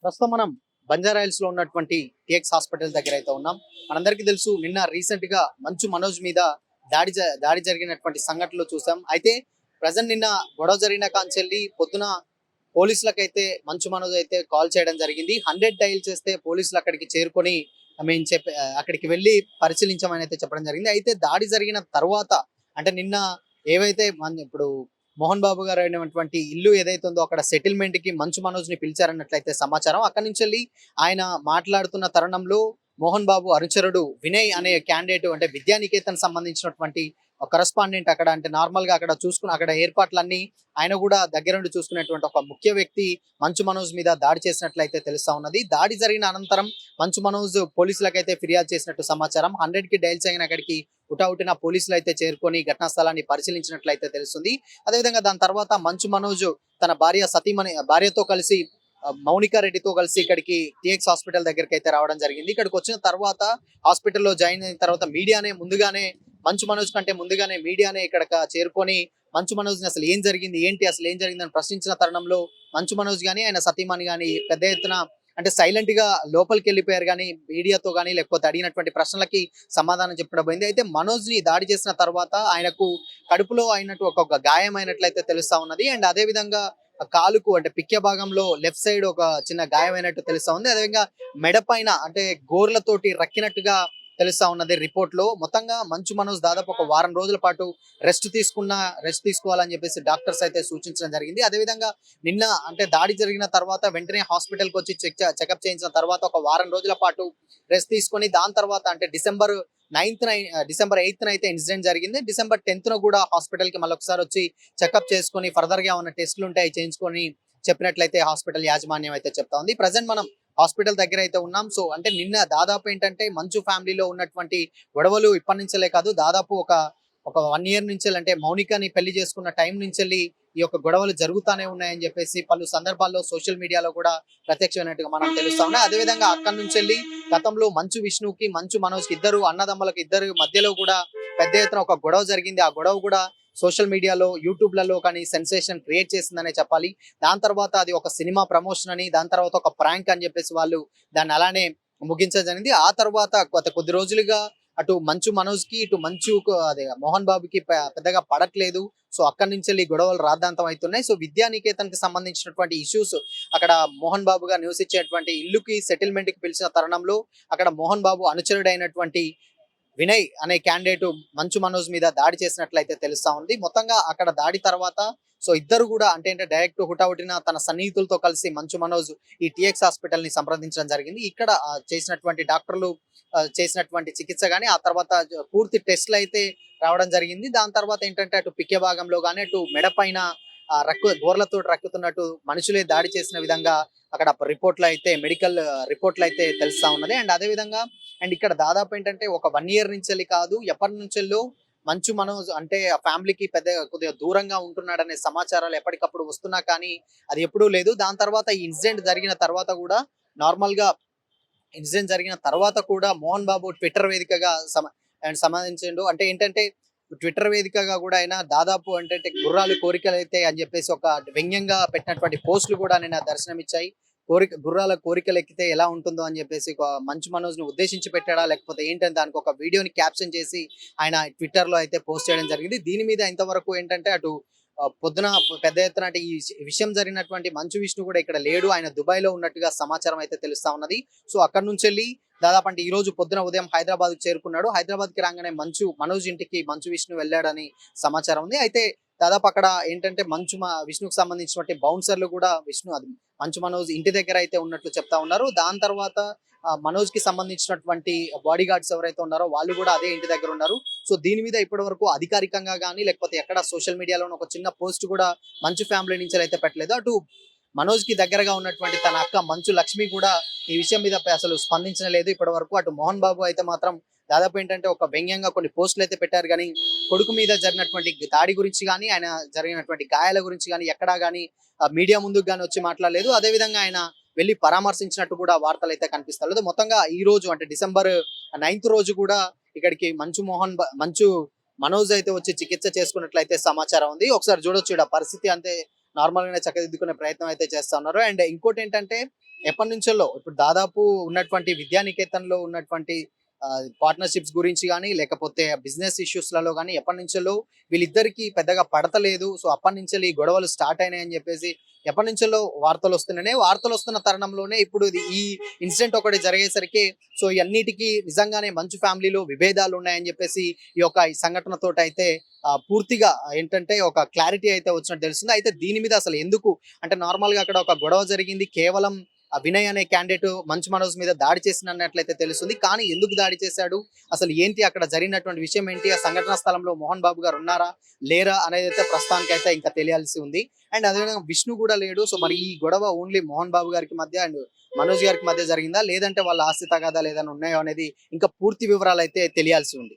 ప్రస్తుతం మనం బంజారాహిల్స్ లో ఉన్నటువంటి టిఎక్స్ హాస్పిటల్ దగ్గర అయితే ఉన్నాం. మనందరికీ తెలుసు, నిన్న రీసెంట్ గా మంచు మనోజ్ మీద దాడి జరిగినటువంటి సంఘటనలు చూసాం. అయితే ప్రజెంట్ నిన్న గొడవ జరిగిన కాంచెల్లి పొద్దున పోలీసులకైతే మంచు మనోజ్ అయితే కాల్ చేయడం జరిగింది. 100 డైల్ చేస్తే పోలీసులు అక్కడికి చేరుకొని అక్కడికి వెళ్ళి పరిశీలించమని అయితే చెప్పడం జరిగింది. అయితే దాడి జరిగిన తర్వాత అంటే నిన్న ఏవైతే ఇప్పుడు మోహన్ బాబు గారు అయినటువంటి ఇల్లు ఏదైతే ఉందో అక్కడ సెటిల్మెంట్ కి మంచు మనోజ్ ని పిలిచారన్నట్లయితే సమాచారం. అక్కడి నుంచి ఆయన మాట్లాడుతున్న తరుణంలో మోహన్ బాబు అనుచరుడు వినయ్ అనే క్యాండిడేట్ అంటే విద్యానికేతన్ సంబంధించినటువంటి కరస్పాండెంట్ అక్కడ అంటే నార్మల్ గా అక్కడ చూసుకున్న అక్కడ ఏర్పాట్లన్నీ ఆయన కూడా దగ్గరుండి చూసుకునేటువంటి ఒక ముఖ్య వ్యక్తి మంచు మనోజ్ మీద దాడి చేసినట్లయితే తెలుస్తా ఉన్నది. దాడి జరిగిన అనంతరం మంచు మనోజ్ పోలీసులకైతే ఫిర్యాదు చేసినట్టు సమాచారం. 100 కి డైల్ చేయని అక్కడికి హుటాహుటిన పోలీసులు అయితే చేరుకొని ఘటనా స్థలాన్ని పరిశీలించినట్లయితే తెలుస్తుంది. అదేవిధంగా దాని తర్వాత మంచు మనోజ్ తన భార్యతో కలిసి మౌనిక రెడ్డితో కలిసి ఇక్కడికి టిఎక్స్ హాస్పిటల్ దగ్గరికి అయితే రావడం జరిగింది. ఇక్కడికి వచ్చిన తర్వాత హాస్పిటల్లో జాయిన్ అయిన తర్వాత ముందుగానే మంచు మనోజ్ కంటే ముందుగానే మీడియానే ఇక్కడ చేరుకొని మంచు మనోజ్ అసలు ఏం జరిగింది అని ప్రశ్నించిన తరుణంలో మంచు మనోజ్ గానీ ఆయన సతీమణి గానీ పెద్ద ఎత్తున అంటే సైలెంట్ గా లోపలికి వెళ్ళిపోయారు కానీ మీడియాతో కానీ లేకపోతే అడిగినటువంటి ప్రశ్నలకి సమాధానం చెప్పడం పోయింది. అయితే మనోజ్ ని దాడి చేసిన తర్వాత ఆయనకు కడుపులో అయినట్టు ఒక గాయం అయినట్లయితే తెలుస్తా ఉన్నది. అండ్ అదే విధంగా కాలుకు అంటే పిక్య భాగంలో లెఫ్ట్ సైడ్ ఒక చిన్న గాయమైనట్టు తెలుస్తా ఉంది. అదేవిధంగా మెడ పైన అంటే గోర్లతోటి రక్కినట్టుగా తెలుస్తా ఉన్నది రిపోర్ట్ లో. మొత్తంగా మంచు మనోజ్ దాదాపు ఒక వారం రోజుల పాటు రెస్ట్ తీసుకోవాలని చెప్పేసి డాక్టర్స్ అయితే సూచించడం జరిగింది. అదేవిధంగా నిన్న అంటే దాడి జరిగిన తర్వాత వెంటనే హాస్పిటల్కి వచ్చి చెకప్ చేయించిన తర్వాత ఒక వారం రోజుల పాటు రెస్ట్ తీసుకొని దాని తర్వాత అంటే డిసెంబర్ 8th అయితే ఇన్సిడెంట్ జరిగింది. డిసెంబర్ 10th కూడా హాస్పిటల్ కి మళ్ళొకసారి వచ్చి చెకప్ చేసుకొని ఫర్దర్ గా ఉన్న టెస్టులు ఉంటాయి చేయించుకొని చెప్పినట్లయితే హాస్పిటల్ యాజమాన్యం అయితే చెప్తా ఉంది. ప్రజెంట్ మనం హాస్పిటల్ దగ్గర అయితే ఉన్నాం. సో అంటే నిన్న దాదాపు ఏంటంటే మంచు ఫ్యామిలీలో ఉన్నటువంటి గొడవలు ఇప్పటి నుంచే కాదు, దాదాపు ఒక 1 year నుంచి అంటే మౌనికని పెళ్లి చేసుకున్న టైం నుంచి ఈ యొక్క గొడవలు జరుగుతానే ఉన్నాయని చెప్పేసి పలు సందర్భాల్లో సోషల్ మీడియాలో కూడా ప్రత్యక్షమైనట్టుగా మనం తెలుస్తా ఉన్నాయి. అదేవిధంగా అక్కడి నుంచి గతంలో మంచు విష్ణుకి మంచు మనోజ్ కి ఇద్దరు మధ్యలో కూడా పెద్ద ఎత్తున ఒక గొడవ జరిగింది. ఆ గొడవ కూడా సోషల్ మీడియాలో యూట్యూబ్లలో కానీ సెన్సేషన్ క్రియేట్ చేసిందనే చెప్పాలి. దాని తర్వాత అది ఒక సినిమా ప్రమోషన్ అని, దాని తర్వాత ఒక ప్రాంక్ అని చెప్పేసి వాళ్ళు దాన్ని అలానే ముగించడం జరిగింది. ఆ తర్వాత కొద్ది రోజులుగా అటు మంచు మనోజ్ కి ఇటు అదే మోహన్ బాబుకి పెద్దగా పడట్లేదు. సో అక్కడి నుంచి గొడవలు రాద్ధాంతం అవుతున్నాయి. సో విద్యానికేతన్ కి సంబంధించినటువంటి ఇష్యూస్ అక్కడ మోహన్ బాబు గారు నివసించేటువంటి ఇల్లుకి సెటిల్మెంట్ కి పిలిచిన తరుణంలో అక్కడ మోహన్ బాబు అనుచరుడైనటువంటి వినయ్ అనే క్యాండిడేట్ మంచు మనోజ్ మీద దాడి చేసినట్లయితే తెలుస్తా ఉంది. మొత్తంగా అక్కడ దాడి తర్వాత సో ఇద్దరు కూడా అంటే డైరెక్ట్ హుటాహుటిన తన సన్నిహితులతో కలిసి మంచు మనోజ్ ఈ టిఎక్స్ హాస్పిటల్ ని సంప్రదించడం జరిగింది. ఇక్కడ చేసినటువంటి డాక్టర్లు చేసినటువంటి చికిత్స గానీ ఆ తర్వాత పూర్తి టెస్ట్లు అయితే రావడం జరిగింది. దాని తర్వాత ఏంటంటే అటు పిక్య భాగంలో కానీ అటు మెడ పైన గోర్లతో రక్కుతున్నట్టు మనుషులే దాడి చేసిన విధంగా అక్కడ మెడికల్ రిపోర్ట్లు అయితే తెలుస్తా ఉన్నది. అండ్ అదే విధంగా ఇక్కడ దాదాపు ఏంటంటే ఒక 1 year నుంచి కాదు, ఎప్పటి నుంచెల్లో మంచు మనోజ్ అంటే ఆ ఫ్యామిలీకి కొద్దిగా దూరంగా ఉంటున్నాడనే సమాచారాలు ఎప్పటికప్పుడు వస్తున్నా కానీ అది ఎప్పుడూ లేదు. దాని తర్వాత ఈ ఇన్సిడెంట్ జరిగిన తర్వాత కూడా నార్మల్ గా మోహన్ బాబు ట్విట్టర్ వేదికగా సమాధించిండు. అంటే ఏంటంటే ట్విట్టర్ వేదికగా కూడా ఆయన దాదాపు అంటే గుర్రాలు కోరికలు అయితే అని చెప్పేసి ఒక వ్యంగ్యంగా పెట్టినటువంటి పోస్టులు కూడా నేను దర్శనమిచ్చాయి. గుర్రాల కోరికలు ఎక్కితే ఎలా ఉంటుందో అని చెప్పేసి మంచు మనోజ్ ను ఉద్దేశించి పెట్టాడా లేకపోతే ఏంటంటే దానికి ఒక వీడియోని క్యాప్షన్ చేసి ఆయన ట్విట్టర్ లో అయితే పోస్ట్ చేయడం జరిగింది. దీని మీద ఇంతవరకు ఏంటంటే అటు పొద్దున పెద్ద ఎత్తున అంటే ఈ విషయం జరిగినటువంటి మంచు విష్ణు కూడా ఇక్కడ లేడు, ఆయన దుబాయ్ లో ఉన్నట్టుగా సమాచారం అయితే తెలుస్తా ఉన్నది. సో అక్కడ నుంచి దాదాపు అంటే ఈ రోజు పొద్దున ఉదయం హైదరాబాద్ చేరుకున్నాడు. హైదరాబాద్ కి రాగానే మనోజ్ ఇంటికి మంచు విష్ణు వెళ్ళాడని సమాచారం ఉంది. అయితే దాదాపు అక్కడ ఏంటంటే విష్ణుకు సంబంధించినటువంటి బౌన్సర్లు కూడా మంచు మనోజ్ ఇంటి దగ్గర అయితే ఉన్నట్లు చెప్తా ఉన్నారు. దాని తర్వాత మనోజ్ కి సంబంధించినటువంటి బాడీ గార్డ్స్ ఎవరైతే ఉన్నారో వాళ్ళు కూడా అదే ఇంటి దగ్గర ఉన్నారు. సో దీని మీద ఇప్పటి వరకు అధికారికంగా కానీ లేకపోతే ఎక్కడ సోషల్ మీడియాలో ఒక చిన్న పోస్ట్ కూడా మంచు ఫ్యామిలీ నుంచి అయితే పెట్టలేదు. అటు మనోజ్ కి దగ్గరగా ఉన్నటువంటి తన అక్క మంచు లక్ష్మి కూడా ఈ విషయం మీద అసలు స్పందించలేదు ఇప్పటి వరకు. అటు మోహన్ బాబు అయితే మాత్రం దాదాపు ఏంటంటే ఒక వ్యంగ్యంగా కొన్ని పోస్టులు అయితే పెట్టారు కానీ కొడుకు మీద జరిగినటువంటి దాడి గురించి కానీ ఆయన జరిగినటువంటి గాయాల గురించి కానీ ఎక్కడా కానీ మీడియా ముందుకు కానీ వచ్చి మాట్లాడలేదు. అదేవిధంగా ఆయన వెళ్ళి పరామర్శించినట్టు కూడా వార్తలు అయితే కనిపిస్తలేదు. మొత్తంగా ఈ రోజు అంటే డిసెంబర్ 9th రోజు కూడా ఇక్కడికి మంచు మనోజ్ అయితే వచ్చి చికిత్స చేసుకున్నట్లయితే సమాచారం ఉంది. ఒకసారి చూడొచ్చు, పరిస్థితి అంతే నార్మల్ గానే చక్కదిద్దుకునే ప్రయత్నం అయితే చేస్తా ఉన్నారు. అండ్ ఇంకోటి ఏంటంటే ఎప్పటి నుంచో ఇప్పుడు దాదాపు ఉన్నటువంటి విద్యానికేతన్‌లో ఉన్నటువంటి పార్ట్నర్‌షిప్స్ గురించి గాని, లేకపోతే బిజినెస్ ఇష్యూస్‌లలో గాని ఎప్పటి నుంచో వీళ్ళిద్దరికీ పెద్దగా పడతలేదు. సో, అప్పటినుంచెల్లి ఈ గొడవలు స్టార్ట్ అయినాయని జెప్పేసి ఎప్పటినుంచో వార్తలొస్తున్న తరుణంలోనే ఇప్పుడు ఈ ఇన్సిడెంట్ ఒకటి జరిగేసరికి సో, ఇయన్నిటికి నిజంగానే మంచు ఫ్యామిలీలో విభేదాలున్నాయని జెప్పేసి ఈ సంఘటనతోటైతే పూర్తిగా ఏంటంటే ఒక క్లారిటీ అయితే వచ్చినట్టు తెలుస్తుంది. అయితే దీని మీద అసలు ఎందుకు అంటే నార్మల్‌గా అక్కడ ఒక గొడవ జరిగింది. కేవలం వినయ్ అనే క్యాండిడేట్ మంచు మనోజ్ మీద దాడి చేసినన్నట్లయితే తెలుస్తుంది. కానీ ఎందుకు దాడి చేశాడు? అసలు ఏంటి అక్కడ జరిగినటువంటి విషయం ఏంటి? ఆ సంఘటనా స్థలంలో మోహన్ బాబు గారు ఉన్నారా? లేరా? అనేదైతే ప్రస్తుతానికైతే ఇంకా తెలియాల్సి ఉంది. అండ్ అదేవిధంగా విష్ణు కూడా లేడు. సో, మరి ఈ గొడవ ఓన్లీ మోహన్ బాబు గారికి మధ్య అండ్ మనోజ్ గారికి మధ్య జరిగిందా? లేదంటే వాళ్ళ ఆస్తి తగాదాలు ఏదైనా ఉన్నాయో అనేది ఇంకా పూర్తి వివరాలైతే తెలియాల్సి ఉంది.